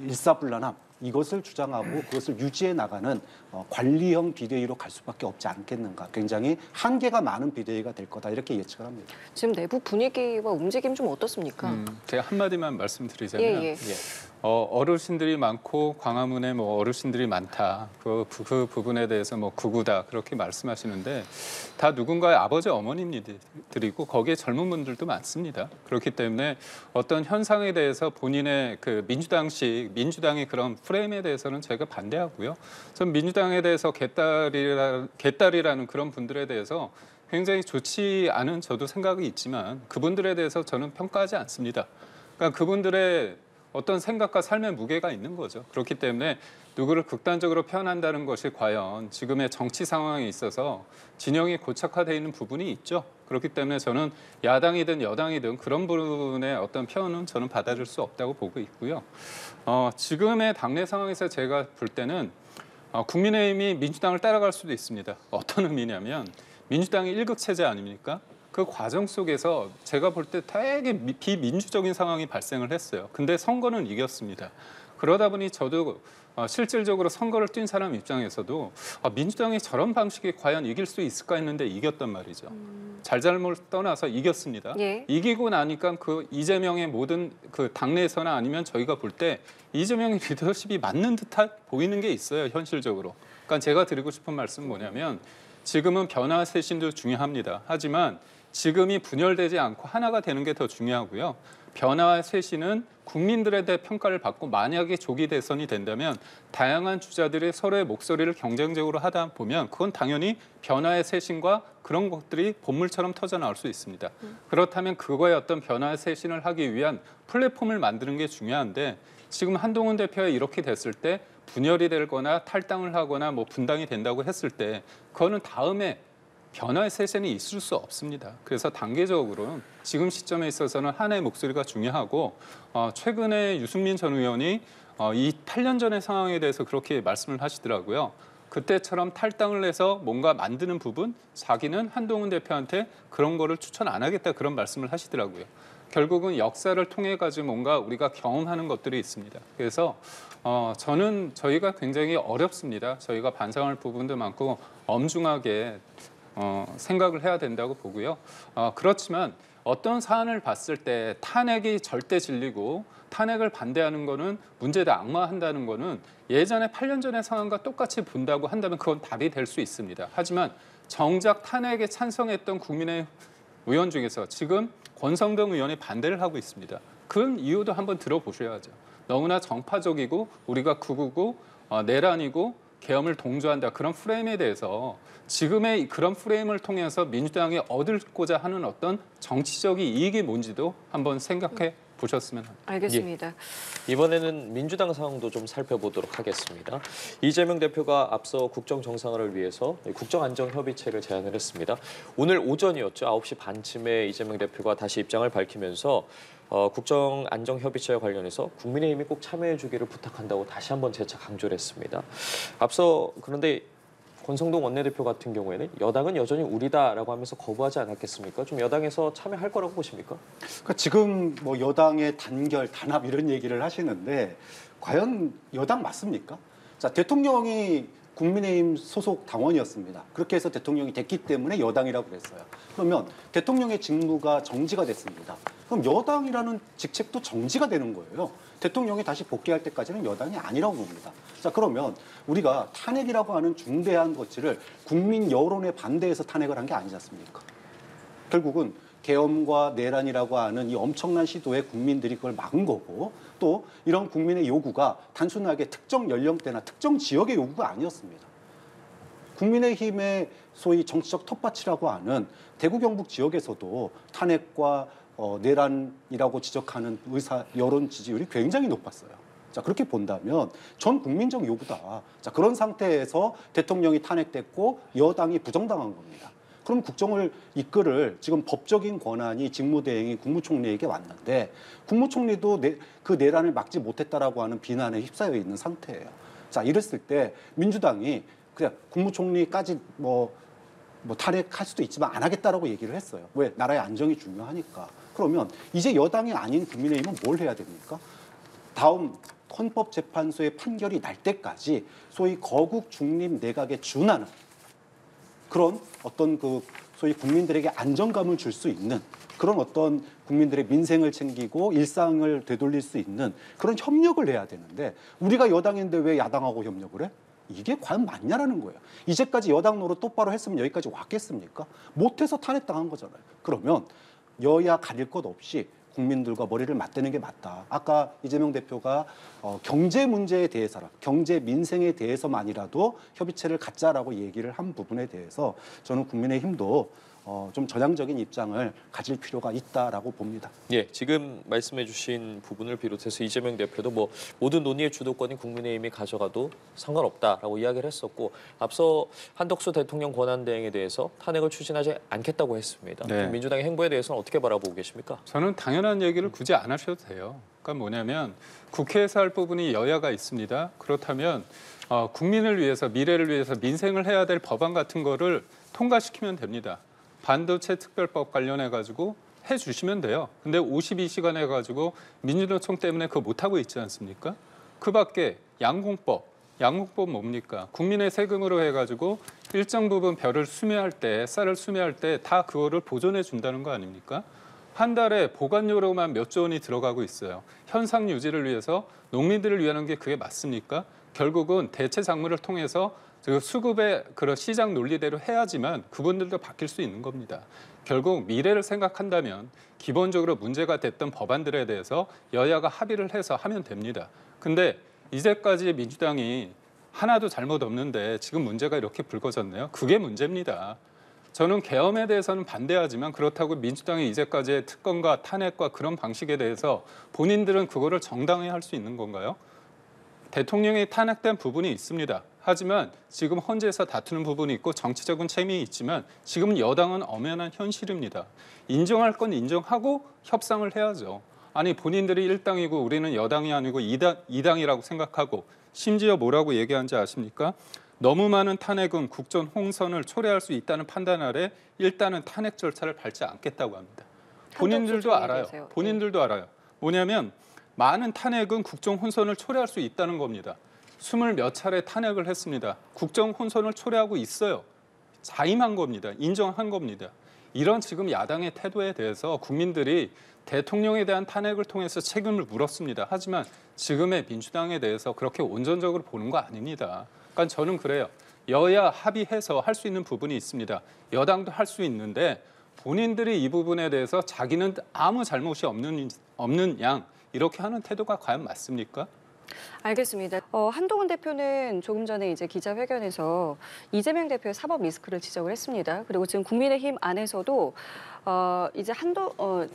일사불란함 이것을 주장하고 그것을 유지해 나가는 관리형 비대위로 갈 수밖에 없지 않겠는가. 굉장히 한계가 많은 비대위가 될 거다 이렇게 예측을 합니다. 지금 내부 분위기와 움직임 좀 어떻습니까? 제가 한마디만 말씀드리자면 예. 어르신들이 많고 광화문에 뭐 어르신들이 많다. 그 부분에 대해서 뭐 극우다 그렇게 말씀하시는데 다 누군가의 아버지 어머님들이고 거기에 젊은 분들도 많습니다. 그렇기 때문에 어떤 현상에 대해서 본인의 그 민주당의 그런 프레임에 대해서는 제가 반대하고요. 전 민주당에 대해서 개딸이라는 그런 분들에 대해서 굉장히 좋지 않은 저도 생각이 있지만 그분들에 대해서 저는 평가하지 않습니다. 그러니까 그분들의 어떤 생각과 삶의 무게가 있는 거죠. 그렇기 때문에 누구를 극단적으로 표현한다는 것이 과연 지금의 정치 상황에 있어서 진영이 고착화되어 있는 부분이 있죠. 그렇기 때문에 저는 야당이든 여당이든 그런 부분의 어떤 표현은 저는 받아줄 수 없다고 보고 있고요. 지금의 당내 상황에서 제가 볼 때는 국민의힘이 민주당을 따라갈 수도 있습니다. 어떤 의미냐면 민주당이 1극 체제 아닙니까? 그 과정 속에서 제가 볼 때 되게 비민주적인 상황이 발생을 했어요. 근데 선거는 이겼습니다. 그러다 보니 저도 실질적으로 선거를 뛴 사람 입장에서도 민주당이 저런 방식이 과연 이길 수 있을까 했는데 이겼단 말이죠. 잘잘못 떠나서 이겼습니다. 예. 이기고 나니까 그 이재명의 모든 그 당내에서나 아니면 저희가 볼 때 이재명의 리더십이 맞는 듯한 보이는 게 있어요, 현실적으로. 그러니까 제가 드리고 싶은 말씀은 뭐냐면 지금은 변화 쇄신도 중요합니다. 하지만 지금이 분열되지 않고 하나가 되는 게 더 중요하고요. 변화와 쇄신은 국민들에 대해 평가를 받고 만약에 조기 대선이 된다면 다양한 주자들이 서로의 목소리를 경쟁적으로 하다 보면 그건 당연히 변화의 쇄신과 그런 것들이 본물처럼 터져나올 수 있습니다. 그렇다면 그거의 어떤 변화의 쇄신을 하기 위한 플랫폼을 만드는 게 중요한데 지금 한동훈 대표가 이렇게 됐을 때 분열이 되거나 탈당을 하거나 뭐 분당이 된다고 했을 때 그거는 다음에 변화의 쇄신이 있을 수 없습니다. 그래서 단계적으로는 지금 시점에 있어서는 하나의 목소리가 중요하고 최근에 유승민 전 의원이 이 8년 전의 상황에 대해서 그렇게 말씀을 하시더라고요. 그때처럼 탈당을 해서 뭔가 만드는 부분 자기는 한동훈 대표한테 그런 거를 추천 안 하겠다 그런 말씀을 하시더라고요. 결국은 역사를 통해 가지고 뭔가 우리가 경험하는 것들이 있습니다. 그래서 저는 저희가 굉장히 어렵습니다. 저희가 반성할 부분도 많고 엄중하게 생각을 해야 된다고 보고요. 그렇지만 어떤 사안을 봤을 때 탄핵이 절대 진리고 탄핵을 반대하는 거는 문제다, 악마한다는 거는 예전에 8년 전의 상황과 똑같이 본다고 한다면 그건 답이 될 수 있습니다. 하지만 정작 탄핵에 찬성했던 국민의 의원 중에서 지금 권성동 의원이 반대를 하고 있습니다. 그 이유도 한번 들어보셔야죠. 너무나 정파적이고 우리가 극우고 내란이고 계엄을 동조한다 그런 프레임에 대해서 지금의 그런 프레임을 통해서 민주당이 얻고자 하는 어떤 정치적인 이익이 뭔지도 한번 생각해 보셨으면 합니다. 알겠습니다. 예. 이번에는 민주당 상황도 좀 살펴보도록 하겠습니다. 이재명 대표가 앞서 국정 정상화를 위해서 국정안정협의체를 제안을 했습니다. 오늘 오전이었죠. 9시 반쯤에 이재명 대표가 다시 입장을 밝히면서 국정안정협의체와 관련해서 국민의힘이 꼭 참여해 주기를 부탁한다고 다시 한번 재차 강조를 했습니다. 앞서 그런데 권성동 원내대표 같은 경우에는 여당은 여전히 우리다라고 하면서 거부하지 않았겠습니까? 좀 여당에서 참여할 거라고 보십니까? 그러니까 지금 뭐 여당의 단결, 단합 이런 얘기를 하시는데 과연 여당 맞습니까? 자, 대통령이 국민의힘 소속 당원이었습니다. 그렇게 해서 대통령이 됐기 때문에 여당이라고 그랬어요. 그러면 대통령의 직무가 정지가 됐습니다. 그럼 여당이라는 직책도 정지가 되는 거예요. 대통령이 다시 복귀할 때까지는 여당이 아니라고 봅니다. 자, 그러면 우리가 탄핵이라고 하는 중대한 것을 국민 여론에 반대해서 탄핵을 한 게 아니지 않습니까? 결국은 계엄과 내란이라고 하는 이 엄청난 시도에 국민들이 그걸 막은 거고 또 이런 국민의 요구가 단순하게 특정 연령대나 특정 지역의 요구가 아니었습니다. 국민의힘의 소위 정치적 텃밭이라고 하는 대구 경북 지역에서도 탄핵과 내란이라고 지적하는 의사 여론 지지율이 굉장히 높았어요. 자, 그렇게 본다면 전 국민적 요구다. 자, 그런 상태에서 대통령이 탄핵됐고 여당이 부정당한 겁니다. 그럼 국정을 이끌을 지금 법적인 권한이 직무대행이 국무총리에게 왔는데 국무총리도 그 내란을 막지 못했다라고 하는 비난에 휩싸여 있는 상태예요. 자, 이랬을 때 민주당이 그냥 국무총리까지 뭐 탄핵할 수도 있지만 안 하겠다라고 얘기를 했어요. 왜? 나라의 안정이 중요하니까. 그러면 이제 여당이 아닌 국민의힘은 뭘 해야 됩니까? 다음 헌법재판소의 판결이 날 때까지 소위 거국 중립 내각에 준하는 그런 어떤 그 소위 국민들에게 안정감을 줄 수 있는 그런 어떤 국민들의 민생을 챙기고 일상을 되돌릴 수 있는 그런 협력을 해야 되는데 우리가 여당인데 왜 야당하고 협력을 해? 이게 과연 맞냐라는 거예요. 이제까지 여당 노릇 똑바로 했으면 여기까지 왔겠습니까? 못해서 탄핵당한 거잖아요. 그러면 여야 가릴 것 없이 국민들과 머리를 맞대는 게 맞다. 아까 이재명 대표가 경제 문제에 대해서라, 경제 민생에 대해서만이라도 협의체를 갖자라고 얘기를 한 부분에 대해서 저는 국민의힘도 좀 전향적인 입장을 가질 필요가 있다라고 봅니다. 예, 지금 말씀해주신 부분을 비롯해서 이재명 대표도 뭐 모든 논의의 주도권이 국민의힘이 가져가도 상관없다라고 이야기를 했었고 앞서 한덕수 대통령 권한대행에 대해서 탄핵을 추진하지 않겠다고 했습니다. 네. 민주당의 행보에 대해서는 어떻게 바라보고 계십니까? 저는 당연한 얘기를 굳이 안 하셔도 돼요. 그러니까 뭐냐면 국회에서 할 부분이 여야가 있습니다. 그렇다면 국민을 위해서 미래를 위해서 민생을 해야 될 법안 같은 거를 통과시키면 됩니다. 반도체 특별법 관련해 가지고 해 주시면 돼요. 근데 52시간 해 가지고 민주노총 때문에 그거 못 하고 있지 않습니까? 그밖에 양공법 뭡니까? 국민의 세금으로 해 가지고 일정 부분 벼를 수매할 때, 쌀을 수매할 때 다 그거를 보존해 준다는 거 아닙니까? 한 달에 보관료로만 몇 조 원이 들어가고 있어요. 현상 유지를 위해서 농민들을 위한 게 그게 맞습니까? 결국은 대체 작물을 통해서 수급의 그런 시장 논리대로 해야지만 그분들도 바뀔 수 있는 겁니다. 결국 미래를 생각한다면 기본적으로 문제가 됐던 법안들에 대해서 여야가 합의를 해서 하면 됩니다. 근데 이제까지 민주당이 하나도 잘못 없는데 지금 문제가 이렇게 불거졌네요. 그게 문제입니다. 저는 계엄에 대해서는 반대하지만 그렇다고 민주당이 이제까지의 특검과 탄핵과 그런 방식에 대해서 본인들은 그거를 정당히 할 수 있는 건가요? 대통령이 탄핵된 부분이 있습니다. 하지만 지금 헌재에서 다투는 부분이 있고 정치적인 책임이 있지만 지금 여당은 엄연한 현실입니다. 인정할 건 인정하고 협상을 해야죠. 아니 본인들이 1당이고 우리는 여당이 아니고 2당이라고 생각하고 심지어 뭐라고 얘기한지 아십니까? 너무 많은 탄핵은 국정 홍선을 초래할 수 있다는 판단 아래 일단은 탄핵 절차를 밟지 않겠다고 합니다. 본인들도 알아요. 본인들도 알아요. 뭐냐면 많은 탄핵은 국정 혼선을 초래할 수 있다는 겁니다. 20몇 차례 탄핵을 했습니다. 국정 혼선을 초래하고 있어요. 자임한 겁니다. 인정한 겁니다. 이런 지금 야당의 태도에 대해서 국민들이 대통령에 대한 탄핵을 통해서 책임을 물었습니다. 하지만 지금의 민주당에 대해서 그렇게 온전적으로 보는 거 아닙니다. 그러니까 저는 그래요. 여야 합의해서 할 수 있는 부분이 있습니다. 여당도 할 수 있는데 본인들이 이 부분에 대해서 자기는 아무 잘못이 없는 양 이렇게 하는 태도가 과연 맞습니까? 알겠습니다. 한동훈 대표는 조금 전에 이제 기자회견에서 이재명 대표의 사법 리스크를 지적을 했습니다. 그리고 지금 국민의힘 안에서도 이제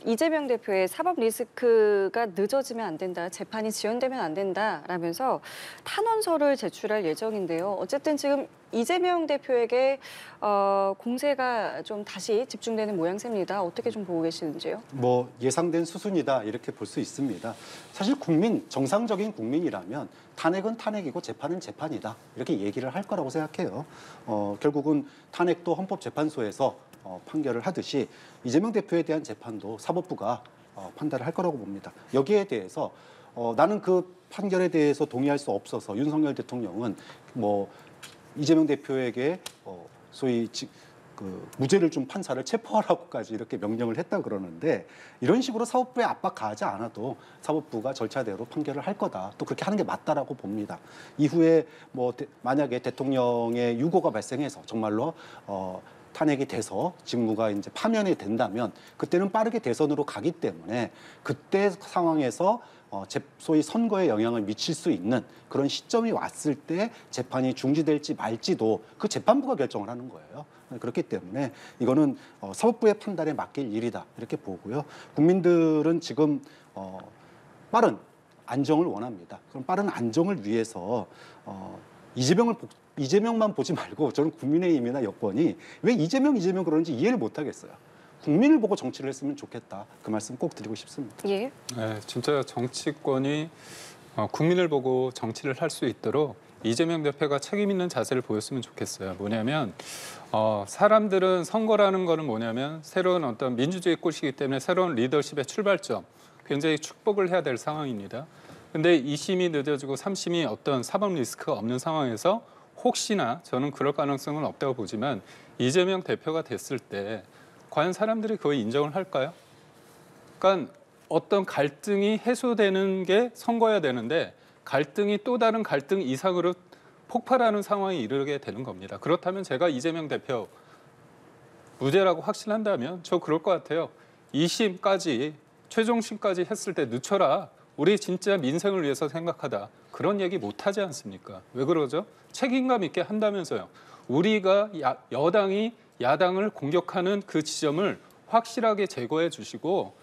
이재명 대표의 사법 리스크가 늦어지면 안 된다, 재판이 지연되면 안 된다라면서 탄원서를 제출할 예정인데요. 어쨌든 지금 이재명 대표에게 공세가 좀 다시 집중되는 모양새입니다. 어떻게 좀 보고 계시는지요? 뭐 예상된 수순이다 이렇게 볼 수 있습니다. 사실 정상적인 국민이라면 탄핵은 탄핵이고 재판은 재판이다 이렇게 얘기를 할 거라고 생각해요. 결국은 탄핵도 헌법재판소에서 판결을 하듯이 이재명 대표에 대한 재판도 사법부가 판단을 할 거라고 봅니다. 여기에 대해서 나는 그 판결에 대해서 동의할 수 없어서 윤석열 대통령은 뭐 이재명 대표에게 소위 무죄를 준 판사를 체포하라고까지 이렇게 명령을 했다 그러는데 이런 식으로 사법부에 압박 가하지 않아도 사법부가 절차대로 판결을 할 거다. 또 그렇게 하는 게 맞다라고 봅니다. 이후에 뭐 만약에 대통령의 유고가 발생해서 정말로 탄핵이 돼서 직무가 이제 파면이 된다면 그때는 빠르게 대선으로 가기 때문에 그때 상황에서 소위 선거에 영향을 미칠 수 있는 그런 시점이 왔을 때 재판이 중지될지 말지도 그 재판부가 결정을 하는 거예요. 그렇기 때문에 이거는 사법부의 판단에 맡길 일이다 이렇게 보고요. 국민들은 지금 빠른 안정을 원합니다. 그럼 빠른 안정을 위해서 이재명만 보지 말고 저는 국민의힘이나 여권이 왜 이재명 그러는지 이해를 못 하겠어요. 국민을 보고 정치를 했으면 좋겠다. 그 말씀 꼭 드리고 싶습니다. 예. 네, 진짜 정치권이 국민을 보고 정치를 할 수 있도록 이재명 대표가 책임 있는 자세를 보였으면 좋겠어요. 뭐냐면 사람들은 선거라는 거는 뭐냐면 새로운 어떤 민주주의 꽃이기 때문에 새로운 리더십의 출발점, 굉장히 축복을 해야 될 상황입니다. 근데 2심이 늦어지고 3심이 어떤 사법 리스크가 없는 상황에서 혹시나 저는 그럴 가능성은 없다고 보지만 이재명 대표가 됐을 때 과연 사람들이 그걸 인정을 할까요? 그러니까 어떤 갈등이 해소되는 게 선거여야 되는데 갈등이 또 다른 갈등 이상으로 폭발하는 상황에 이르게 되는 겁니다. 그렇다면 제가 이재명 대표 무죄라고 확신한다면 저 그럴 것 같아요. 2심까지 최종심까지 했을 때 늦춰라. 우리 진짜 민생을 위해서 생각하다. 그런 얘기 못하지 않습니까? 왜 그러죠? 책임감 있게 한다면서요. 우리가 여당이 야당을 공격하는 그 지점을 확실하게 제거해 주시고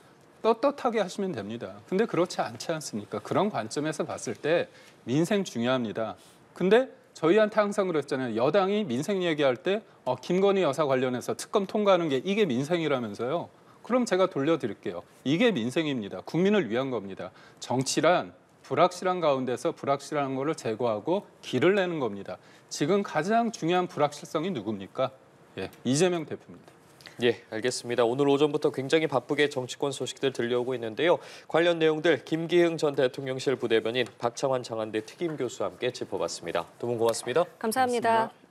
떳떳하게 하시면 됩니다. 근데 그렇지 않지 않습니까? 그런 관점에서 봤을 때 민생 중요합니다. 근데 저희한테 항상 그랬잖아요. 여당이 민생 얘기할 때 김건희 여사 관련해서 특검 통과하는 게 이게 민생이라면서요. 그럼 제가 돌려드릴게요. 이게 민생입니다. 국민을 위한 겁니다. 정치란 불확실한 가운데서 불확실한 거를 제거하고 길을 내는 겁니다. 지금 가장 중요한 불확실성이 누굽니까? 예, 이재명 대표입니다. 예, 알겠습니다. 오늘 오전부터 굉장히 바쁘게 정치권 소식들 들려오고 있는데요. 관련 내용들 김기흥 전 대통령실 부대변인 박창환 장한대 특임 교수와 함께 짚어봤습니다. 두 분 고맙습니다. 감사합니다. 고맙습니다.